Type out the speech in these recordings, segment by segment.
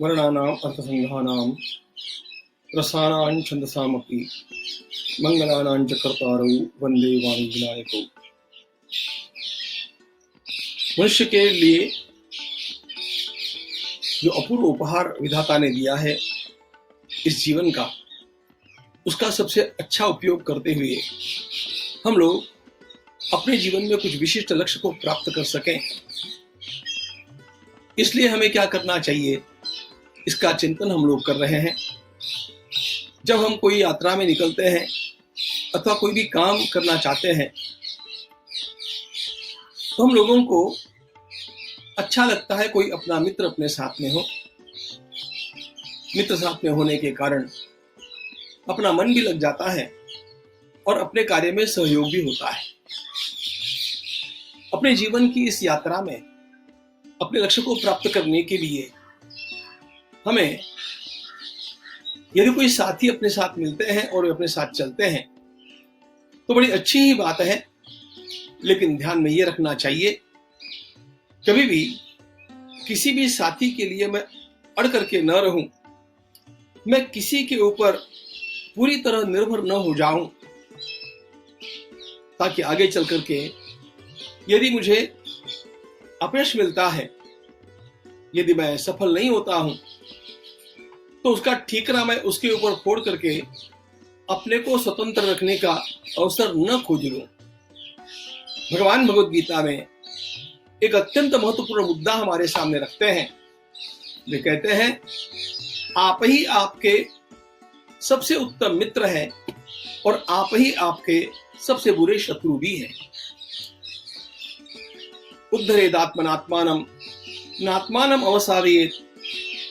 वर्णानाम् अर्थसंघानां रसानां छन्दसामपि मंगलानां च कर्तारौ वंदे वाणी विनायकौ। मनुष्य के लिए जो अपूर्व उपहार विधाता ने दिया है इस जीवन का, उसका सबसे अच्छा उपयोग करते हुए हम लोग अपने जीवन में कुछ विशिष्ट लक्ष्य को प्राप्त कर सकें। इसलिए हमें क्या करना चाहिए, इसका चिंतन हम लोग कर रहे हैं। जब हम कोई यात्रा में निकलते हैं अथवा कोई भी काम करना चाहते हैं तो हम लोगों को अच्छा लगता है कोई अपना मित्र अपने साथ में हो। मित्र साथ में होने के कारण अपना मन भी लग जाता है और अपने कार्य में सहयोग भी होता है। अपने जीवन की इस यात्रा में अपने लक्ष्य को प्राप्त करने के लिए हमें यदि कोई साथी अपने साथ मिलते हैं और अपने साथ चलते हैं तो बड़ी अच्छी ही बात है। लेकिन ध्यान में ये रखना चाहिए, कभी भी किसी भी साथी के लिए मैं अड़ करके न रहूं, मैं किसी के ऊपर पूरी तरह निर्भर न हो जाऊं, ताकि आगे चल करके यदि मुझे अपयश मिलता है, यदि मैं सफल नहीं होता हूं, तो उसका ठीकरा मैं उसके ऊपर फोड़ करके अपने को स्वतंत्र रखने का अवसर न खोज लूं। भगवान भगवद गीता में एक अत्यंत महत्वपूर्ण मुद्दा हमारे सामने रखते हैं। वे कहते हैं, आप ही आपके सबसे उत्तम मित्र हैं और आप ही आपके सबसे बुरे शत्रु भी हैं। उद्धरेदात्मनात्मानं नात्मानं अवसादयेत्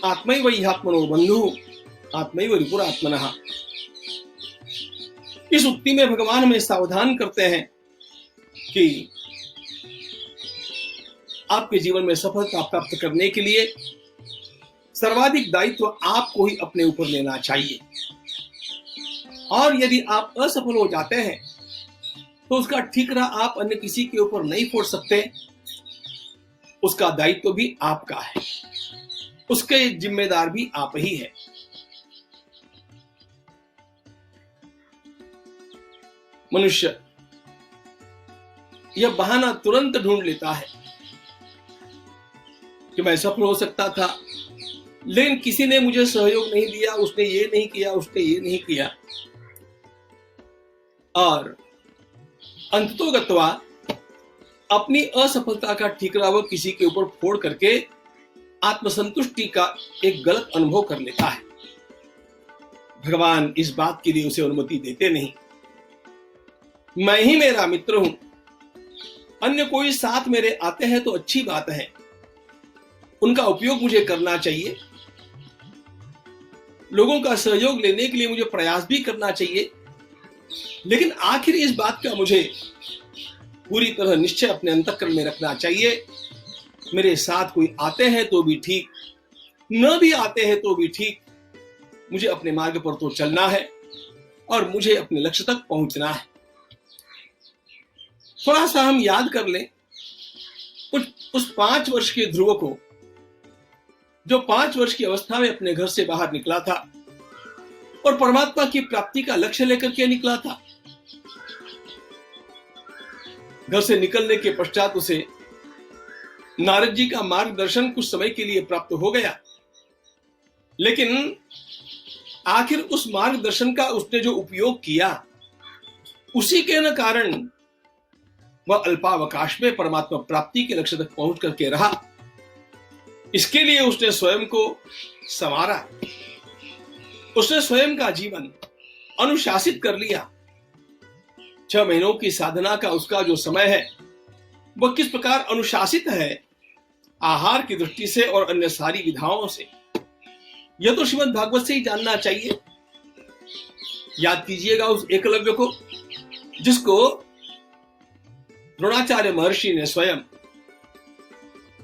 आत्मैव ह्यात्मनो बन्धुः आत्मैव रिपुरात्मनः। इस उक्ति में भगवान हमें सावधान करते हैं कि आपके जीवन में सफलता प्राप्त करने के लिए सर्वाधिक दायित्व आपको ही अपने ऊपर लेना चाहिए। और यदि आप असफल हो जाते हैं तो उसका ठीकरा आप अन्य किसी के ऊपर नहीं फोड़ सकते। उसका दायित्व भी आपका है, उसके जिम्मेदार भी आप ही है। मनुष्य यह बहाना तुरंत ढूंढ लेता है कि मैं सफल हो सकता था, लेकिन किसी ने मुझे सहयोग नहीं दिया, उसने ये नहीं किया, उसने ये नहीं किया। और अंततोगत्वा अपनी असफलता का ठीकरा वह किसी के ऊपर फोड़ करके आत्मसंतुष्टि का एक गलत अनुभव कर लेता है। भगवान इस बात के लिए उसे अनुमति देते नहीं। मैं ही मेरा मित्र हूं, अन्य कोई साथ मेरे आते हैं तो अच्छी बात है, उनका उपयोग मुझे करना चाहिए, लोगों का सहयोग लेने के लिए मुझे प्रयास भी करना चाहिए। लेकिन आखिर इस बात का मुझे पूरी तरह निश्चय अपने अंतःकरण में रखना चाहिए, मेरे साथ कोई आते हैं तो भी ठीक, न भी आते हैं तो भी ठीक, मुझे अपने मार्ग पर तो चलना है और मुझे अपने लक्ष्य तक पहुंचना है। थोड़ा सा हम याद कर लें उस 5 वर्ष के ध्रुव को, जो 5 वर्ष की अवस्था में अपने घर से बाहर निकला था और परमात्मा की प्राप्ति का लक्ष्य लेकर के निकला था। घर से निकलने के पश्चात उसे नारद जी का मार्गदर्शन कुछ समय के लिए प्राप्त हो गया, लेकिन आखिर उस मार्गदर्शन का उसने जो उपयोग किया, उसी के न कारण वह अल्पावकाश में परमात्मा प्राप्ति के लक्ष्य तक पहुंच करके रहा। इसके लिए उसने स्वयं को संवारा, उसने स्वयं का जीवन अनुशासित कर लिया। 6 महीनों की साधना का उसका जो समय है वह किस प्रकार अनुशासित है, आहार की दृष्टि से और अन्य सारी विधाओं से, यह तो श्रीमद् भागवत से ही जानना चाहिए। याद कीजिएगा उस एकलव्य को, जिसको द्रोणाचार्य महर्षि ने स्वयं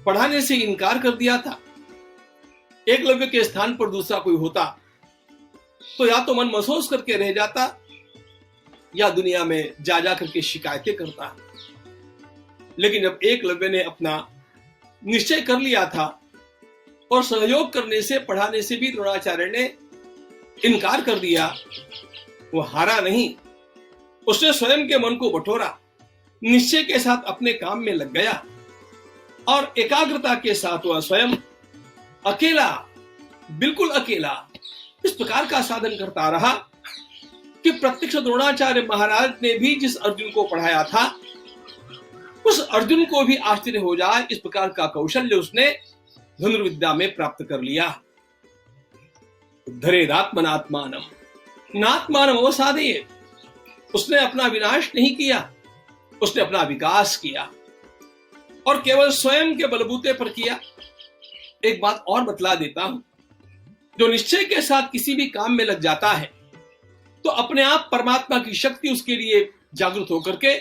पढ़ाने से इनकार कर दिया था। एकलव्य के स्थान पर दूसरा कोई होता तो या तो मन महसूस करके रह जाता या दुनिया में जा करके शिकायतें करता। लेकिन जब एकलव्य ने अपना निश्चय कर लिया था और सहयोग करने से, पढ़ाने से भी द्रोणाचार्य ने इनकार कर दिया। वो हारा नहीं, उसने स्वयं के मन को बटोरा, निश्चय के साथ अपने काम में लग गया और एकाग्रता के साथ वह स्वयं अकेला, बिल्कुल अकेला इस प्रकार का साधन करता रहा कि प्रत्यक्ष द्रोणाचार्य महाराज ने भी जिस अर्जुन को पढ़ाया था, उस अर्जुन को भी आश्चर्य हो जाए इस प्रकार का कौशल्य उसने धनुर्विद्या में प्राप्त कर लिया। धरेदात्मनात्मानम, नात्मानम अवसादयेत्, उसने अपना विनाश नहीं किया, उसने अपना विकास किया और केवल स्वयं के बलबूते पर किया। एक बात और बतला देता हूं, जो निश्चय के साथ किसी भी काम में लग जाता है तो अपने आप परमात्मा की शक्ति उसके लिए जागृत होकर के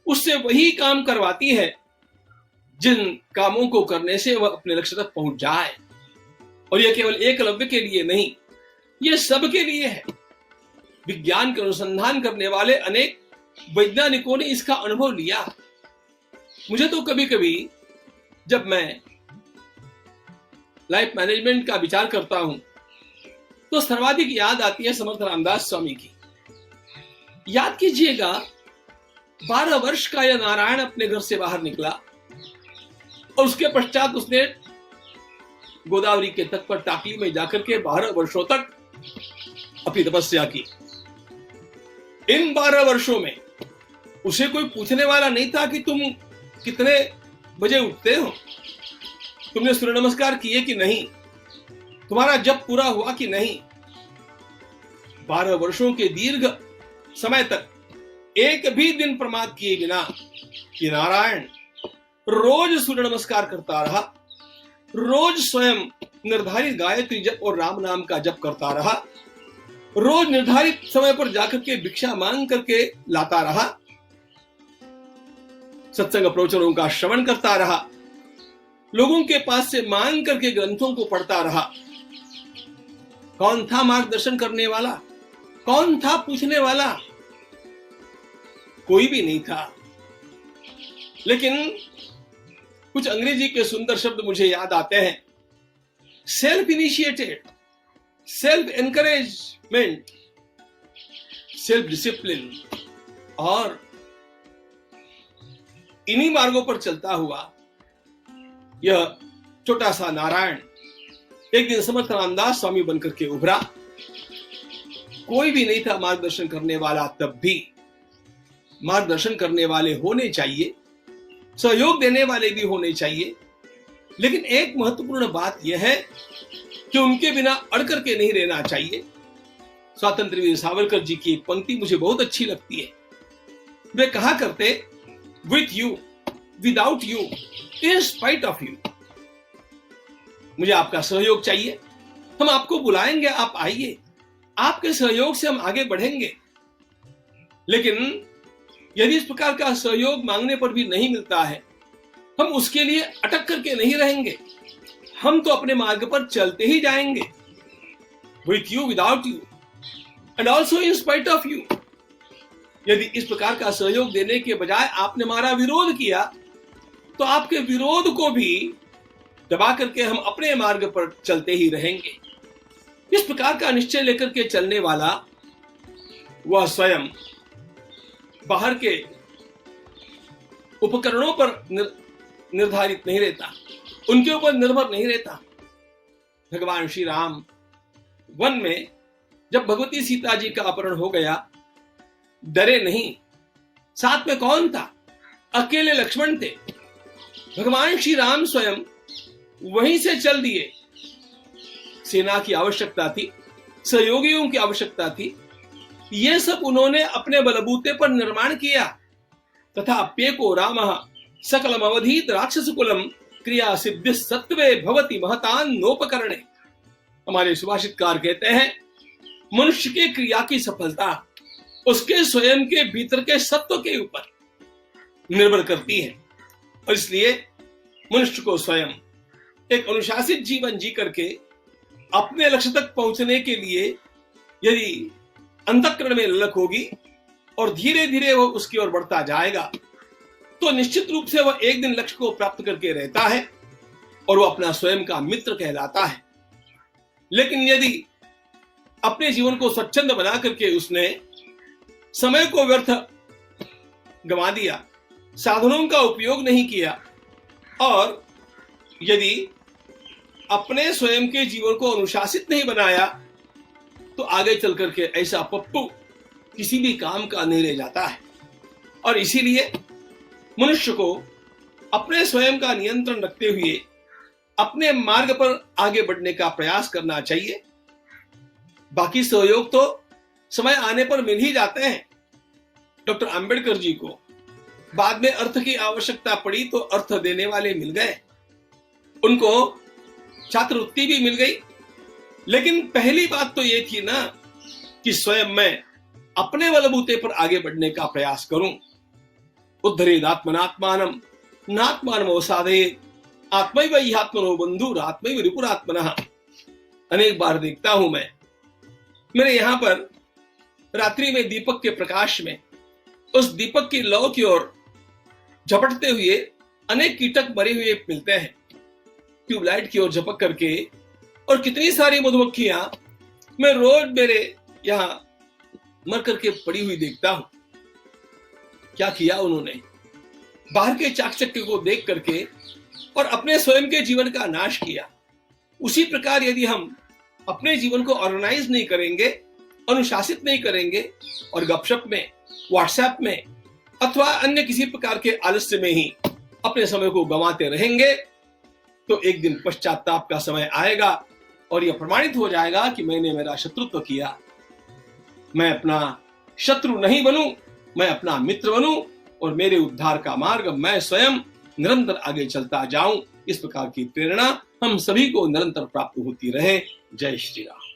उससे वही काम करवाती है जिन कामों को करने से वह अपने लक्ष्य तक पहुंच जाए। और यह केवल एकलव्य के लिए नहीं, यह सबके लिए है। विज्ञान के अनुसंधान करने वाले अनेक वैज्ञानिकों ने इसका अनुभव लिया। मुझे तो कभी कभी जब मैं लाइफ मैनेजमेंट का विचार करता हूं तो सर्वाधिक याद आती है समर्थ रामदास स्वामी की। याद कीजिएगा, 12 वर्ष का यह नारायण अपने घर से बाहर निकला और उसके पश्चात उसने गोदावरी के तट पर टाकली में जाकर के 12 वर्षों तक अपनी तपस्या की। इन 12 वर्षों में उसे कोई पूछने वाला नहीं था कि तुम कितने बजे उठते हो, तुमने सूर्य नमस्कार किए कि नहीं, तुम्हारा जप पूरा हुआ कि नहीं। 12 वर्षों के दीर्घ समय तक एक भी दिन प्रमाद किए बिना ये नारायण रोज सूर्य नमस्कार करता रहा, रोज स्वयं निर्धारित गायत्री जप और राम नाम का जप करता रहा, रोज निर्धारित समय पर जाकर के भिक्षा मांग करके लाता रहा, सत्संग प्रवचनों का श्रवण करता रहा, लोगों के पास से मांग करके ग्रंथों को पढ़ता रहा। कौन था मार्गदर्शन करने वाला? कौन था पूछने वाला? कोई भी नहीं था। लेकिन कुछ अंग्रेजी के सुंदर शब्द मुझे याद आते हैं। Self initiated, self encouragement, self discipline, और इन्हीं मार्गों पर चलता हुआ यह छोटा सा नारायण एक दिन समर्थ रामदास स्वामी बनकर के उभरा। कोई भी नहीं था मार्गदर्शन करने वाला, तब भी मार्गदर्शन करने वाले होने चाहिए, सहयोग देने वाले भी होने चाहिए। लेकिन एक महत्वपूर्ण बात यह है कि उनके बिना अड़ करके नहीं रहना चाहिए। स्वतंत्र वीर सावरकर जी की एक पंक्ति मुझे बहुत अच्छी लगती है। वे कहा करते, with you, without you, in spite of you. मुझे आपका सहयोग चाहिए, हम आपको बुलाएंगे, आप आइए, आपके सहयोग से हम आगे बढ़ेंगे। लेकिन यदि इस प्रकार का सहयोग मांगने पर भी नहीं मिलता है, हम उसके लिए अटक करके नहीं रहेंगे, हम तो अपने मार्ग पर चलते ही जाएंगे। With you, without you, and also in spite of you. यदि इस प्रकार का सहयोग देने के बजाय आपने हमारा विरोध किया, तो आपके विरोध को भी दबा करके हम अपने मार्ग पर चलते ही रहेंगे। इस प्रकार का निश्चय लेकर के चलने वाला वह स्वयं बाहर के उपकरणों पर निर्धारित नहीं रहता, उनके ऊपर निर्भर नहीं रहता। भगवान श्री राम वन में जब भगवती सीता जी का अपहरण हो गया, डरे नहीं। साथ में कौन था? अकेले लक्ष्मण थे। भगवान श्री राम स्वयं वहीं से चल दिए। सेना की आवश्यकता थी, सहयोगियों की आवश्यकता थी, यह सब उन्होंने अपने बलबूते पर निर्माण किया। तथा अप्येको रामः सकलम अवधीत राक्षस कुलम क्रिया सिद्धि सत्वे भवति महतान नोपकरणे। हमारे सुभाषितकार कहते हैं, मनुष्य की क्रिया की सफलता उसके स्वयं के भीतर के सत्व के ऊपर निर्भर करती है। और इसलिए मनुष्य को स्वयं एक अनुशासित जीवन जी करके अपने लक्ष्य तक पहुंचने के लिए यदि अंतःकरण में ललक होगी और धीरे धीरे वो उसकी ओर बढ़ता जाएगा, तो निश्चित रूप से वह एक दिन लक्ष्य को प्राप्त करके रहता है। और वो अपना स्वयं का मित्र कहलाता है। लेकिन यदि अपने जीवन को स्वच्छंद बना करके उसने समय को व्यर्थ गंवा दिया, साधनों का उपयोग नहीं किया, और यदि अपने स्वयं के जीवन को अनुशासित नहीं बनाया, तो आगे चल करके ऐसा पप्पू किसी भी काम का नहीं रह जाता है। और इसीलिए मनुष्य को अपने स्वयं का नियंत्रण रखते हुए अपने मार्ग पर आगे बढ़ने का प्रयास करना चाहिए। बाकी सहयोग तो समय आने पर मिल ही जाते हैं। डॉक्टर अंबेडकर जी को बाद में अर्थ की आवश्यकता पड़ी तो अर्थ देने वाले मिल गए, उनको छात्रवृत्ति भी मिल गई। लेकिन पहली बात तो ये थी ना कि स्वयं मैं अपने बलबूते पर आगे बढ़ने का प्रयास करूं। उद्धरेदात्मनात्मानम नात्मानमवसादयेत् आत्मैव ह्यात्मनो बन्धुरात्मैव रिपुरात्मनः। अनेक बार देखता हूं मैं, मेरे यहां पर रात्रि में दीपक के प्रकाश में उस दीपक की लौ की ओर झपटते हुए अनेक कीटक मरे हुए मिलते हैं, ट्यूबलाइट की ओर झपक करके। और कितनी सारी मधुमक्खियां मैं रोज मेरे यहां मर करके पड़ी हुई देखता हूं। क्या किया उन्होंने, बाहर के चाकचक्य को देख करके और अपने स्वयं के जीवन का नाश किया। उसी प्रकार यदि हम अपने जीवन को ऑर्गेनाइज नहीं करेंगे, अनुशासित नहीं करेंगे, और गपशप में, व्हाट्सएप में अथवा अन्य किसी प्रकार के आलस्य में ही अपने समय को गंवाते रहेंगे, तो एक दिन पश्चाताप का समय आएगा और यह प्रमाणित हो जाएगा कि मैंने मेरा शत्रुत्व किया। मैं अपना शत्रु नहीं बनूं, मैं अपना मित्र बनूं, और मेरे उद्धार का मार्ग मैं स्वयं निरंतर आगे चलता जाऊं। इस प्रकार की प्रेरणा हम सभी को निरंतर प्राप्त होती रहे। जय श्री राम।